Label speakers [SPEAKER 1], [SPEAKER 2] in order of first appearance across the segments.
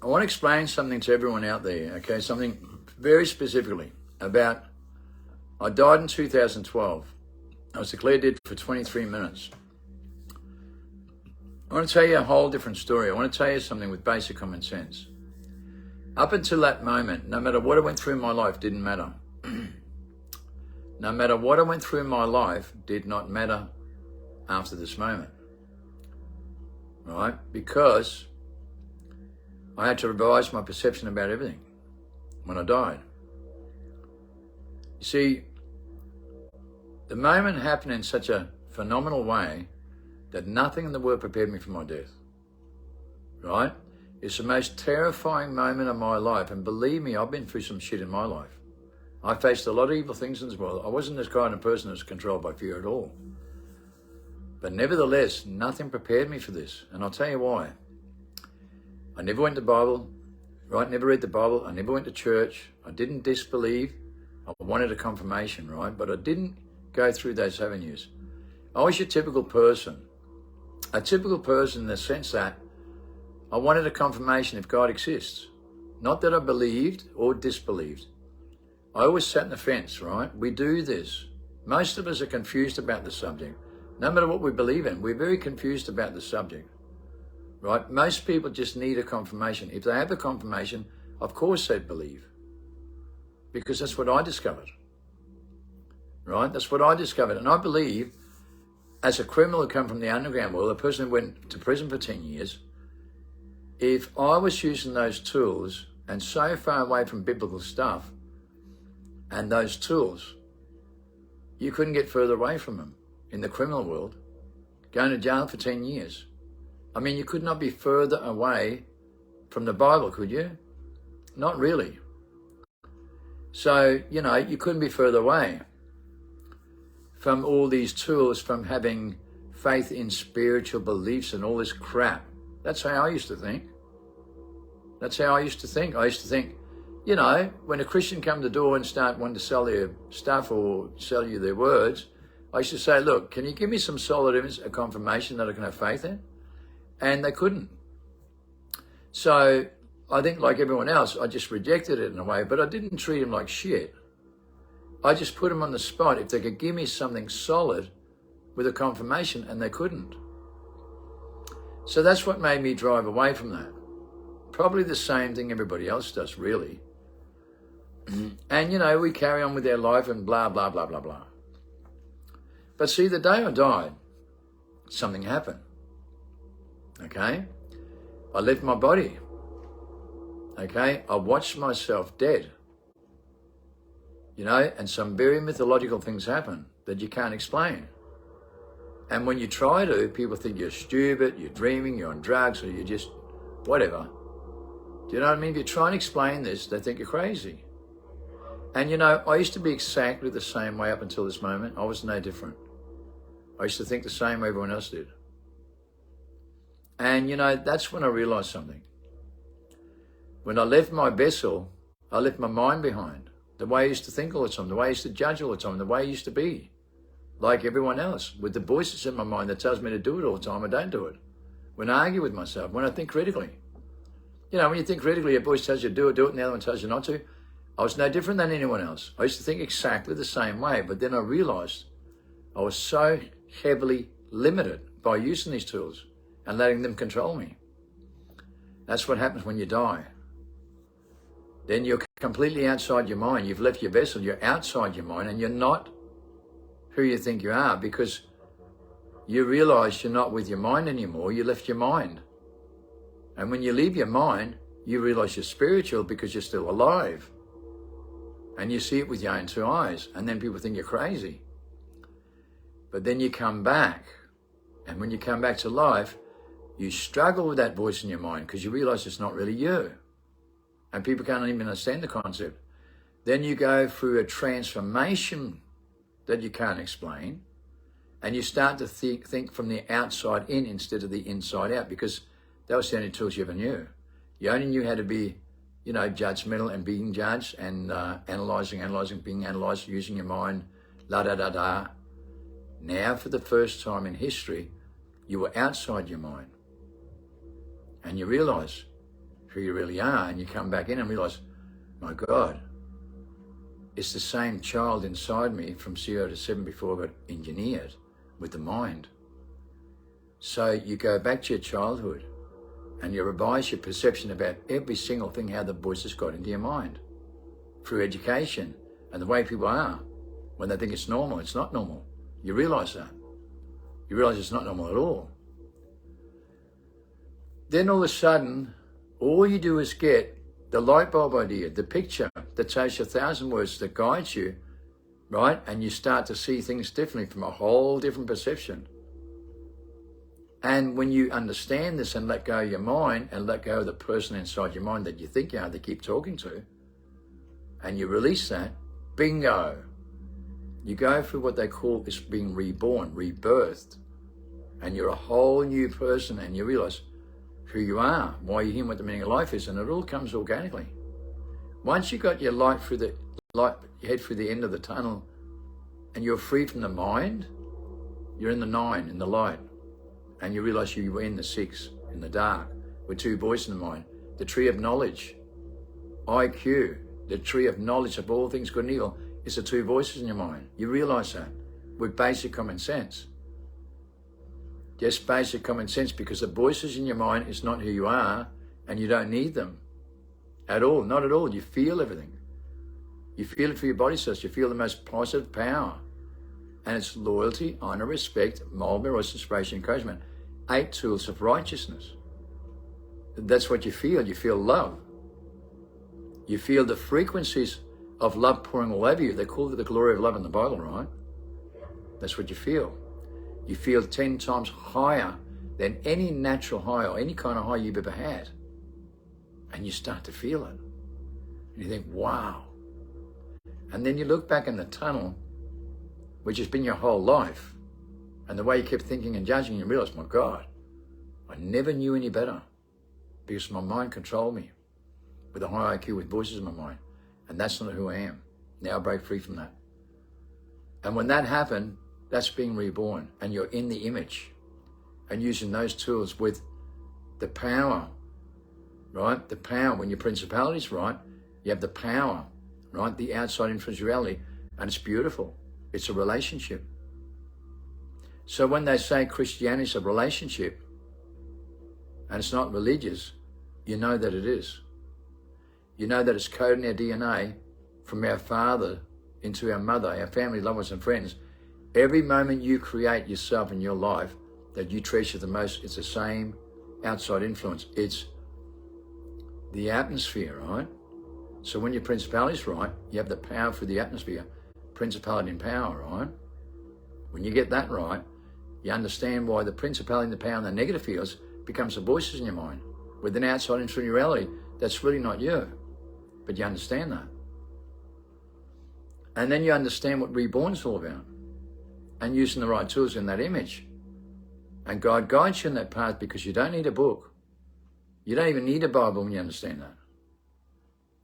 [SPEAKER 1] I want to explain something to everyone out there, okay? Something very specifically about, I died in 2012. I was declared dead for 23 minutes. I want to tell you a whole different story. I want to tell you something with basic common sense. Up until that moment, no matter what I went through in my life, didn't matter. No matter what I went through in my life, did not matter after this moment. Right? Because I had to revise my perception about everything when I died. You see, the moment happened in such a phenomenal way that nothing in the world prepared me for my death. Right? It's the most terrifying moment of my life. And believe me, I've been through some shit in my life. I faced a lot of evil things in this world. I wasn't this kind of person that's controlled by fear at all. But nevertheless, nothing prepared me for this. And I'll tell you why. I never went to Bible, right? Never read the Bible. I never went to church. I didn't disbelieve. I wanted a confirmation, right? But I didn't go through those avenues. I was your typical person. A typical person in the sense that I wanted a confirmation if God exists. Not that I believed or disbelieved. I always sat in the fence, right? We do this. Most of us are confused about the subject. No matter what we believe in, we're very confused about the subject, right? Most people just need a confirmation. If they have a confirmation, of course they'd believe. Because that's what I discovered, right? That's what I discovered. And I believe, as a criminal who come from the underground world, a person who went to prison for 10 years, if I was using those tools and so far away from biblical stuff and those tools, you couldn't get further away from them in the criminal world, going to jail for 10 years. I mean, you could not be further away from the Bible, could you? Not really. So, you couldn't be further away from all these tools, from having faith in spiritual beliefs and all this crap. That's how I used to think. That's how I used to think. I used to think, when a Christian come to the door and start wanting to sell their stuff or sell you their words, I used to say, look, can you give me some solid evidence, a confirmation that I can have faith in? And they couldn't. So I think like everyone else, I just rejected it in a way, but I didn't treat them like shit. I just put them on the spot if they could give me something solid with a confirmation, and they couldn't. So that's what made me drive away from that. Probably the same thing everybody else does, really. And, we carry on with their life and blah, blah, blah, blah, blah. But see, the day I died, something happened. Okay? I left my body. Okay? I watched myself dead. And some very mythological things happen that you can't explain. And when you try to, people think you're stupid, you're dreaming, you're on drugs, or you're just whatever. Do you know what I mean? If you try and explain this, they think you're crazy. And I used to be exactly the same way up until this moment. I was no different. I used to think the same way everyone else did. And that's when I realized something. When I left my vessel, I left my mind behind. The way I used to think all the time, the way I used to judge all the time, the way I used to be. Like everyone else, with the voices in my mind that tells me to do it all the time, I don't do it. When I argue with myself, when I think critically. When you think critically, your voice tells you to do it, and the other one tells you not to. I was no different than anyone else. I used to think exactly the same way, but then I realized I was so heavily limited by using these tools and letting them control me. That's what happens when you die. Then you're completely outside your mind. You've left your vessel, you're outside your mind, and you're not who you think you are, because you realize you're not with your mind anymore. You left your mind. And when you leave your mind, you realize you're spiritual because you're still alive. And you see it with your own two eyes. And then people think you're crazy. But then you come back. And when you come back to life, you struggle with that voice in your mind because you realize it's not really you. And people can't even understand the concept. Then you go through a transformation that you can't explain. And you start to think from the outside in instead of the inside out, because that was the only tools you ever knew. You only knew how to be, judgmental and being judged and analysing, being analysed, using your mind, la-da-da-da. Now, for the first time in history, you were outside your mind. And you realise who you really are, and you come back in and realize, my God, it's the same child inside me from 0 to 7 before I got engineered with the mind. So you go back to your childhood and you revise your perception about every single thing, how the voices got into your mind through education and the way people are. When they think it's normal, it's not normal. You realize that. You realize it's not normal at all. Then all of a sudden, all you do is get the light bulb idea, the picture that takes 1,000 words that guides you, right? And you start to see things differently from a whole different perception. And when you understand this and let go of your mind and let go of the person inside your mind that you think you are, that keep talking to, and you release that, bingo. You go through what they call this being reborn, rebirthed, and you're a whole new person, and you realize who you are, why you're here, what the meaning of life is, and it all comes organically. Once you got your light through the light, you head through the end of the tunnel, and you're free from the mind, you're in the 9, in the light, and you realize you were in the 6, in the dark, with 2 voices in the mind, the tree of knowledge, IQ, the tree of knowledge of all things good and evil, is the 2 voices in your mind. You realize that with basic common sense. Just basic common sense, because the voices in your mind is not who you are, and you don't need them at all, not at all. You feel everything. You feel it through your body cells. You feel the most positive power. And it's loyalty, honor, respect, mold, mirror, inspiration, encouragement. 8 tools of righteousness. That's what you feel. You feel love. You feel the frequencies of love pouring all over you. They call it the glory of love in the Bible, right? That's what you feel. You feel 10 times higher than any natural high or any kind of high you've ever had. And you start to feel it. And you think, wow. And then you look back in the tunnel, which has been your whole life, and the way you kept thinking and judging, you realize, my God, I never knew any better, because my mind controlled me with a high IQ, with voices in my mind. And that's not who I am. Now I break free from that. And when that happened, that's being reborn, and you're in the image and using those tools with the power, right? The power, when your principality's right, you have the power, right? The outside influence reality, and it's beautiful. It's a relationship. So when they say Christianity is a relationship and it's not religious, you know that it is. You know that it's coded in our DNA from our father into our mother, our family, loved ones and friends. Every moment you create yourself in your life that you treasure the most, it's the same outside influence. It's the atmosphere, right? So when your principality is right, you have the power for the atmosphere. Principality and power, right? When you get that right, you understand why the principality and the power in the negative fields becomes the voices in your mind with an outside influence reality that's really not you. But you understand that. And then you understand what reborn's all about, and using the right tools in that image. And God guides you in that path, because you don't need a book. You don't even need a Bible when you understand that.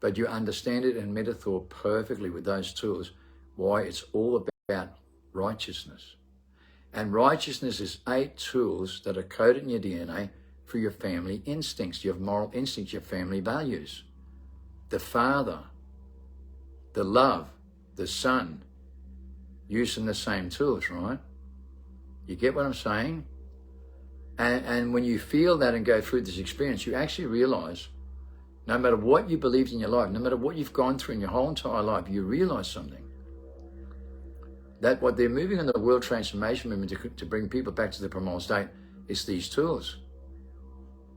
[SPEAKER 1] But you understand it and metaphor perfectly with those tools, why it's all about righteousness. And righteousness is 8 tools that are coded in your DNA for your family instincts. You have moral instincts, your family values. The Father, the love, the Son, using the same tools, right? You get what I'm saying? And when you feel that and go through this experience, you actually realize, no matter what you believed in your life, no matter what you've gone through in your whole entire life, you realize something. That what they're moving in the world transformation movement to bring people back to the primal state is these tools.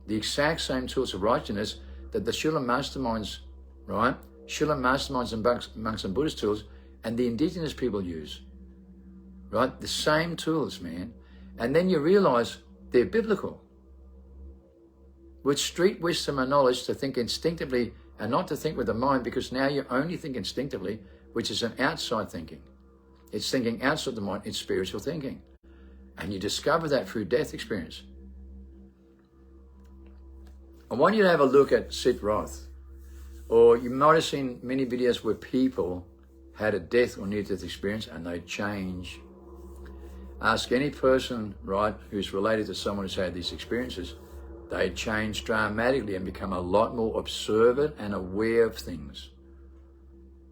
[SPEAKER 1] The exact same tools of righteousness that the Shula masterminds, right? Shula masterminds and monks and Buddhist tools, and the indigenous people use, right? The same tools, man. And then you realize they're biblical. With street wisdom and knowledge to think instinctively and not to think with the mind, because now you only think instinctively, which is an outside thinking. It's thinking outside the mind, it's spiritual thinking. And you discover that through death experience. I want you to have a look at Sid Roth. Or you might have seen many videos where people had a death or near-death experience and they change. Ask any person, right, who's related to someone who's had these experiences. They change dramatically and become a lot more observant and aware of things,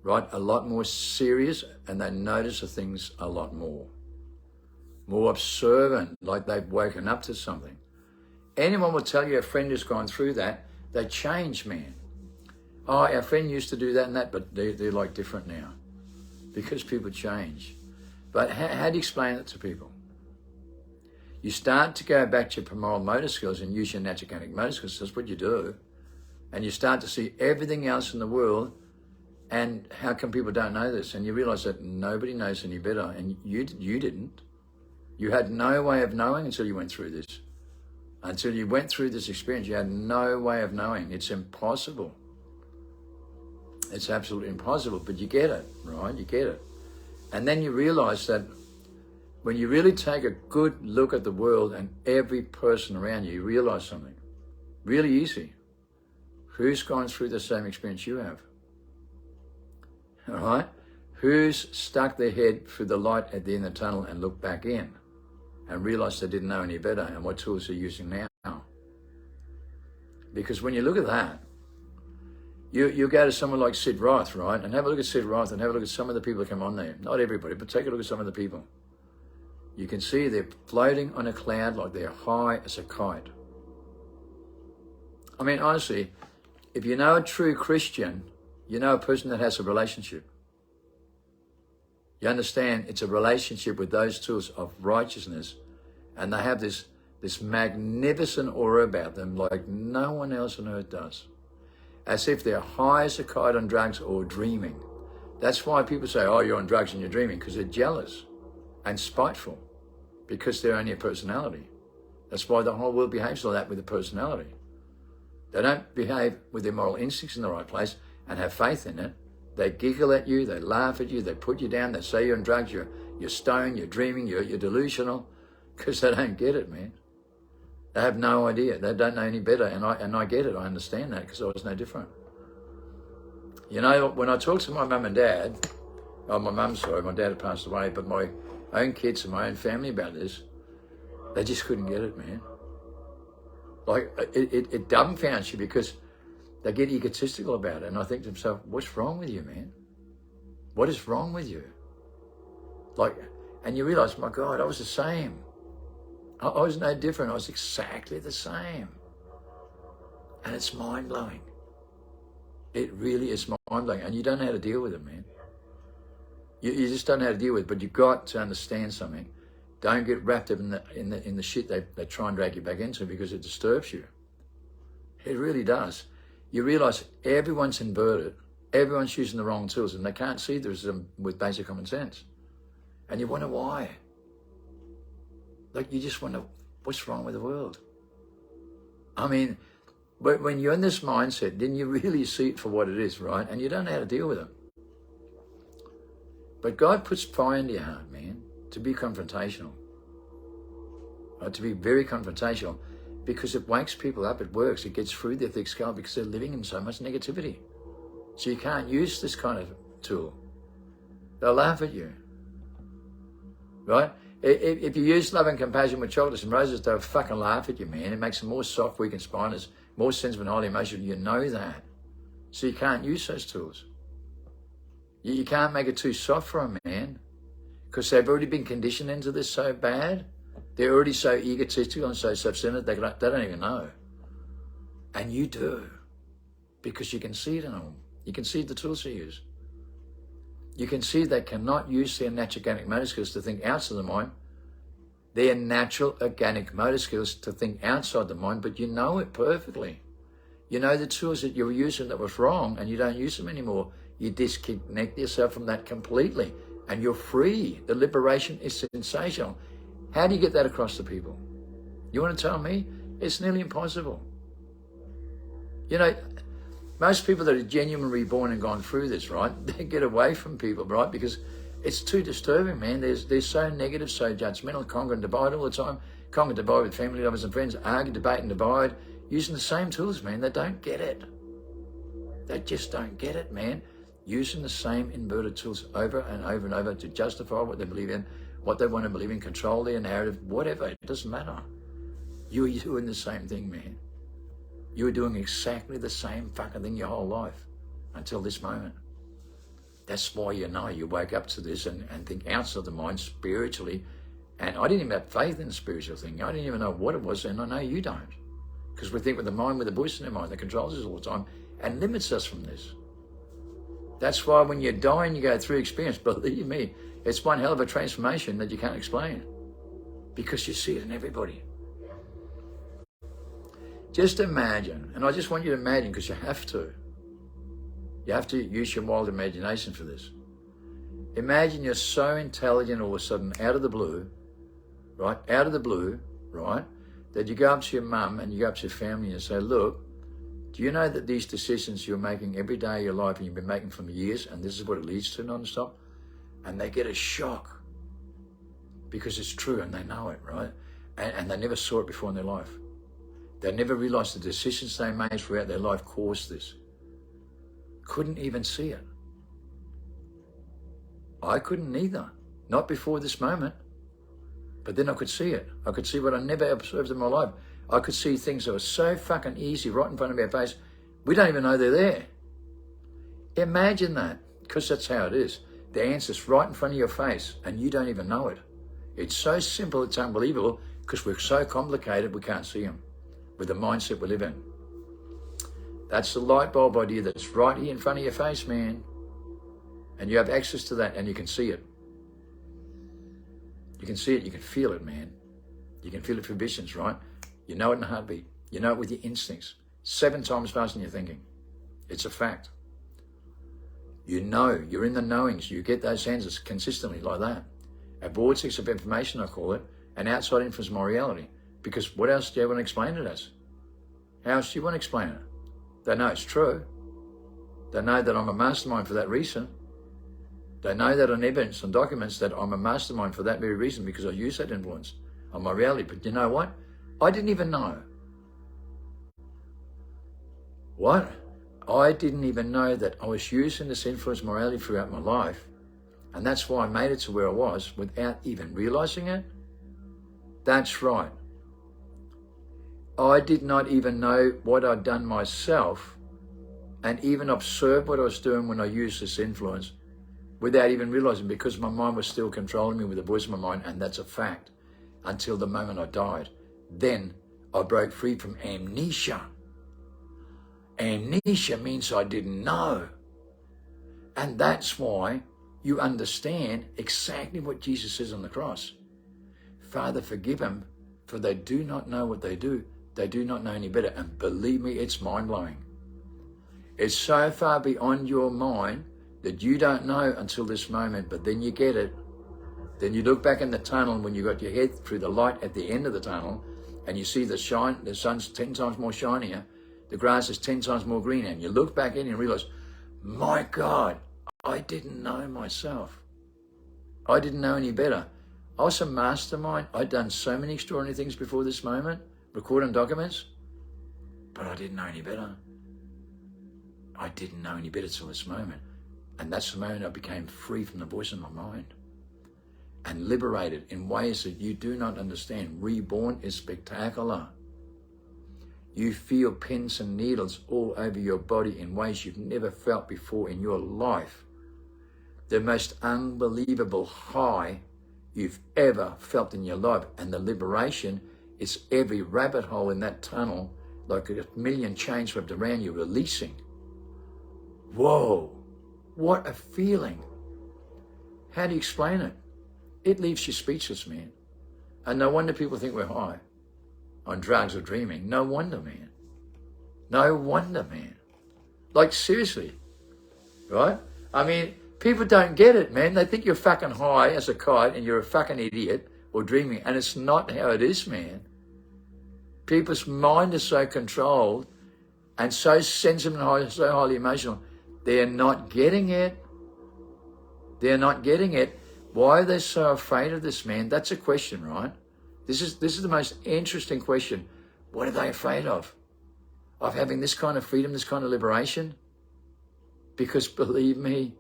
[SPEAKER 1] right? A lot more serious, and they notice the things a lot more. More observant, like they've woken up to something. Anyone will tell you a friend who's gone through that, they change, man. Oh, our friend used to do that and that, but they're like different now. Because people change. But how do you explain it to people? You start to go back to your primordial motor skills and use your natural organic motor skills. That's what you do. And you start to see everything else in the world. And how come people don't know this? And you realize that nobody knows any better. And you didn't. You had no way of knowing until you went through this. Until you went through this experience, you had no way of knowing. It's impossible. It's absolutely impossible, but you get it, right? You get it. And then you realize that when you really take a good look at the world and every person around you, you realize something really easy. Who's gone through the same experience you have? All right? Who's stuck their head through the light at the end of the tunnel and looked back in and realized they didn't know any better, and what tools they're using now? Because when you look at that, you go to someone like Sid Roth, right? And have a look at Sid Roth and have a look at some of the people that come on there. Not everybody, but take a look at some of the people. You can see they're floating on a cloud like they're high as a kite. I mean, honestly, if you know a true Christian, you know a person that has a relationship. You understand it's a relationship with those tools of righteousness, and they have this magnificent aura about them like no one else on earth does. As if they're high as a kite on drugs or dreaming. That's why people say, oh, you're on drugs and you're dreaming, because they're jealous and spiteful, because they're only a personality. That's why the whole world behaves like that with a personality. They don't behave with their moral instincts in the right place and have faith in it. They giggle at you, they laugh at you, they put you down, they say you're on drugs, you're stoned, you're dreaming, you're delusional, because they don't get it, man. They have no idea. They don't know any better, and I get it. I understand that, because I was no different. You know, when I talk to my mum and dad, oh, my mum, sorry, my dad had passed away, but my own kids and my own family about this, they just couldn't get it, man. Like, it dumbfounds you, because they get egotistical about it, and I think to myself, what's wrong with you, man? What is wrong with you? Like, and you realize, my God, I was the same. I was no different. I was exactly the same. And it's mind-blowing. It really is mind-blowing. And you don't know how to deal with it, man. You just don't know how to deal with it. But you've got to understand something. Don't get wrapped up in the shit they try and drag you back into, because it disturbs you. It really does. You realize everyone's inverted. Everyone's using the wrong tools, and they can't see this with basic common sense. And you wonder why. Like, you just wonder, what's wrong with the world? I mean, but when you're in this mindset, then you really see it for what it is, right? And you don't know how to deal with it. But God puts fire into your heart, man, to be confrontational. Right? To be very confrontational, because it wakes people up, it works, it gets through their thick skull, because they're living in so much negativity. So you can't use this kind of tool. They'll laugh at you, right? If you use love and compassion with chocolates and roses, they'll fucking laugh at you, man. It makes them more soft, weak and spineless, more sensitive and highly emotional. You know that. So you can't use those tools. You can't make it too soft for them, man, because they've already been conditioned into this so bad. They're already so egotistical and so self-centered, they don't even know. And you do, because you can see it in them. You can see the tools they use. You can see they cannot use their natural organic motor skills to think outside the mind. Their natural organic motor skills to think outside the mind, but you know it perfectly. You know the tools that you were using that was wrong, and you don't use them anymore. You disconnect yourself from that completely, and you're free. The liberation is sensational. How do you get that across to people? You want to tell me? It's nearly impossible. You know, most people that are genuinely reborn and gone through this, right, they get away from people, right, because it's too disturbing, man. They're so negative, so judgmental, conquer and divide all the time, conquer and divide with family, lovers and friends, argue, debate and divide, using the same tools, man. They don't get it. They just don't get it, man. Using the same inverted tools over and over and over to justify what they believe in, what they want to believe in, control their narrative, whatever. It doesn't matter. You're doing the same thing, man. You were doing exactly the same fucking thing your whole life until this moment. That's why you wake up to this and think outside the mind spiritually. And I didn't even have faith in the spiritual thing. I didn't even know what it was, and I know you don't. Because we think with the mind, with the voice in the mind that controls us all the time and limits us from this. That's why when you die and you go through experience, believe me, it's one hell of a transformation that you can't explain. Because you see it in everybody. Just imagine, and I just want you to imagine because you have to. You have to use your wild imagination for this. Imagine you're so intelligent all of a sudden, out of the blue, right? Out of the blue, right? That you go up to your mum and you go up to your family and say, look, do you know that these decisions you're making every day of your life and you've been making for years and this is what it leads to non-stop? And they get a shock because it's true and they know it, right? And they never saw it before in their life. They never realized the decisions they made throughout their life caused this. Couldn't even see it. I couldn't either. Not before this moment. But then I could see it. I could see what I never observed in my life. I could see things that were so fucking easy right in front of our face. We don't even know they're there. Imagine that, because that's how it is. The answer's right in front of your face and you don't even know it. It's so simple, it's unbelievable, because we're so complicated we can't see them with the mindset we live in. That's the light bulb idea that's right here in front of your face, man. And you have access to that and you can see it. You can see it, you can feel it, man. You can feel it through visions, right? You know it in a heartbeat. You know it with your instincts. 7 times faster than you're thinking. It's a fact. You know, you're in the knowings. You get those answers consistently like that. A vortex of information, I call it, and outside influence of my reality. Because what else do you want to explain it as? How else do you want to explain it? They know it's true. They know that I'm a mastermind for that reason. They know that on evidence and documents that I'm a mastermind for that very reason because I use that influence on my reality. But you know what? I didn't even know. What? I didn't even know that I was using this influence morality throughout my life. And that's why I made it to where I was without even realizing it. That's right. I did not even know what I'd done myself and even observe what I was doing when I used this influence without even realizing, because my mind was still controlling me with the voice of my mind, and that's a fact, until the moment I died. Then I broke free from amnesia. Amnesia means I didn't know. And that's why you understand exactly what Jesus says on the cross. Father, forgive them, for they do not know what they do. They do not know any better. And believe me, it's mind-blowing. It's so far beyond your mind that you don't know until this moment, but then you get it. Then you look back in the tunnel when you got your head through the light at the end of the tunnel and you see the sun's 10 times more shinier, the grass is 10 times more green, and you look back in and realize, my God, I didn't know myself. I didn't know any better. I was a mastermind. I'd done so many extraordinary things before this moment, recording documents, but I didn't know any better. I didn't know any better till this moment. And that's the moment I became free from the voice in my mind and liberated in ways that you do not understand. Reborn is spectacular. You feel pins and needles all over your body in ways you've never felt before in your life. The most unbelievable high you've ever felt in your life. And the liberation is every rabbit hole in that tunnel, like a million chains wrapped around you, releasing. Whoa. What a feeling. How do you explain it? It leaves you speechless, man. And no wonder people think we're high on drugs or dreaming. No wonder, man. No wonder, man. Like, seriously, right? I mean, people don't get it, man. They think you're fucking high as a kite and you're a fucking idiot or dreaming. And it's not how it is, man. People's mind is so controlled and so sensitive and so highly emotional. They're not getting it. They're not getting it. Why are they so afraid of this, man? That's a question, right? This is the most interesting question. What are they afraid of? Of having this kind of freedom, this kind of liberation? Because believe me,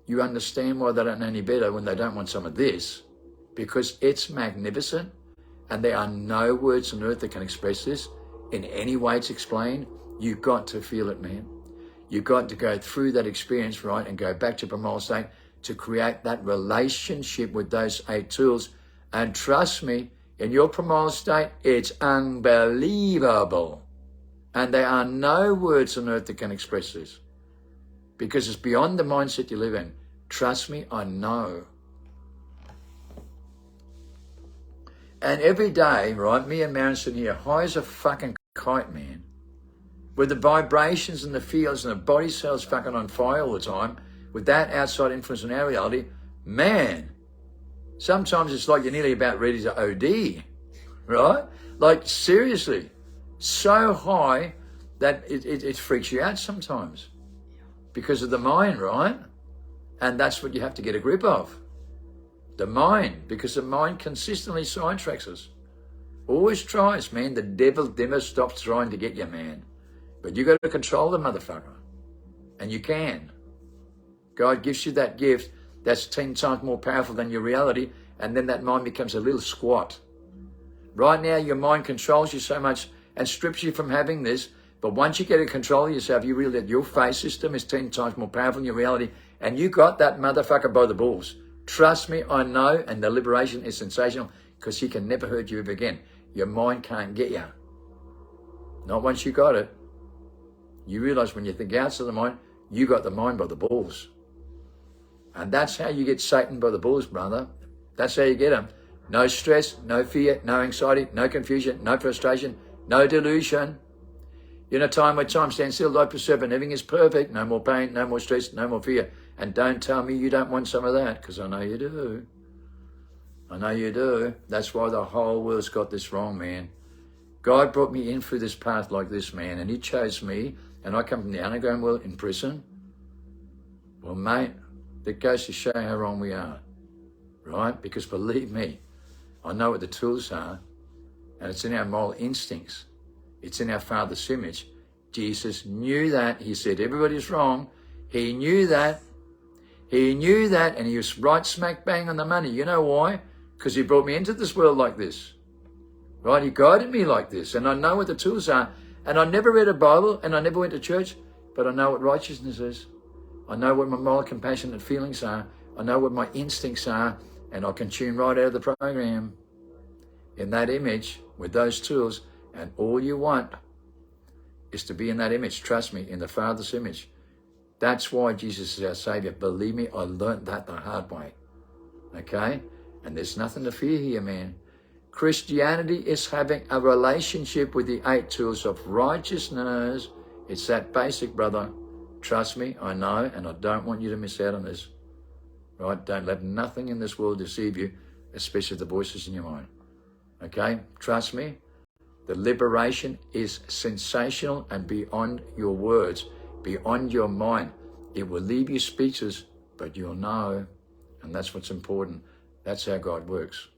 [SPEAKER 1] you understand why they don't know any better when they don't want some of this. Because it's magnificent and there are no words on earth that can express this. in any way it's explained, you've got to feel it, man. You've got to go through that experience, right, and go back to primal state to create that relationship with those 8 tools. And trust me, in your primal state, it's unbelievable. And there are no words on earth that can express this, because it's beyond the mindset you live in. Trust me, I know. And every day, right, me and Marion sitting here, high as a fucking kite, man, with the vibrations and the fields and the body cells fucking on fire all the time, with that outside influence in our reality, man, sometimes it's like you're nearly about ready to OD, right? Like, seriously, so high that it freaks you out sometimes because of the mind, right? And that's what you have to get a grip of. The mind, because the mind consistently sidetracks us. Always tries, man. The devil never stops trying to get you, man. But you got to control the motherfucker. And you can. God gives you that gift that's 10 times more powerful than your reality, and then that mind becomes a little squat. Right now, your mind controls you so much and strips you from having this, but once you get a control of yourself, you realize that your phase system is 10 times more powerful than your reality, and you got that motherfucker by the balls. Trust me, I know, and the liberation is sensational, because he can never hurt you ever again. Your mind can't get you. Not once you got it. You realize when you think outside the mind, you got the mind by the balls. And that's how you get Satan by the balls, brother. That's how you get him. No stress, no fear, no anxiety, no confusion, no frustration, no delusion. In a time where time stands still, like the serpent, everything is perfect. No more pain, no more stress, no more fear. And don't tell me you don't want some of that, because I know you do. I know you do. That's why the whole world's got this wrong, man. God brought me in through this path like this, man, and he chose me, and I come from the underground world in prison. Well, mate, that goes to show how wrong we are, right? Because believe me, I know what the tools are, and it's in our moral instincts. It's in our Father's image. Jesus knew that. He said everybody's wrong. He knew that. He knew that, and he was right smack bang on the money. You know why? Because he brought me into this world like this. Right? He guided me like this, and I know what the tools are. And I never read a Bible, and I never went to church, but I know what righteousness is. I know what my moral compassionate feelings are. I know what my instincts are, and I can tune right out of the program in that image with those tools. And all you want is to be in that image. Trust me, in the Father's image. That's why Jesus is our Savior. Believe me, I learned that the hard way. Okay? And there's nothing to fear here, man. Christianity is having a relationship with the 8 tools of righteousness. It's that basic, brother. Trust me, I know, and I don't want you to miss out on this. Right? Don't let nothing in this world deceive you, especially the voices in your mind. Okay? Trust me. The liberation is sensational and beyond your words, beyond your mind. It will leave you speechless, but you'll know. And that's what's important. That's how God works.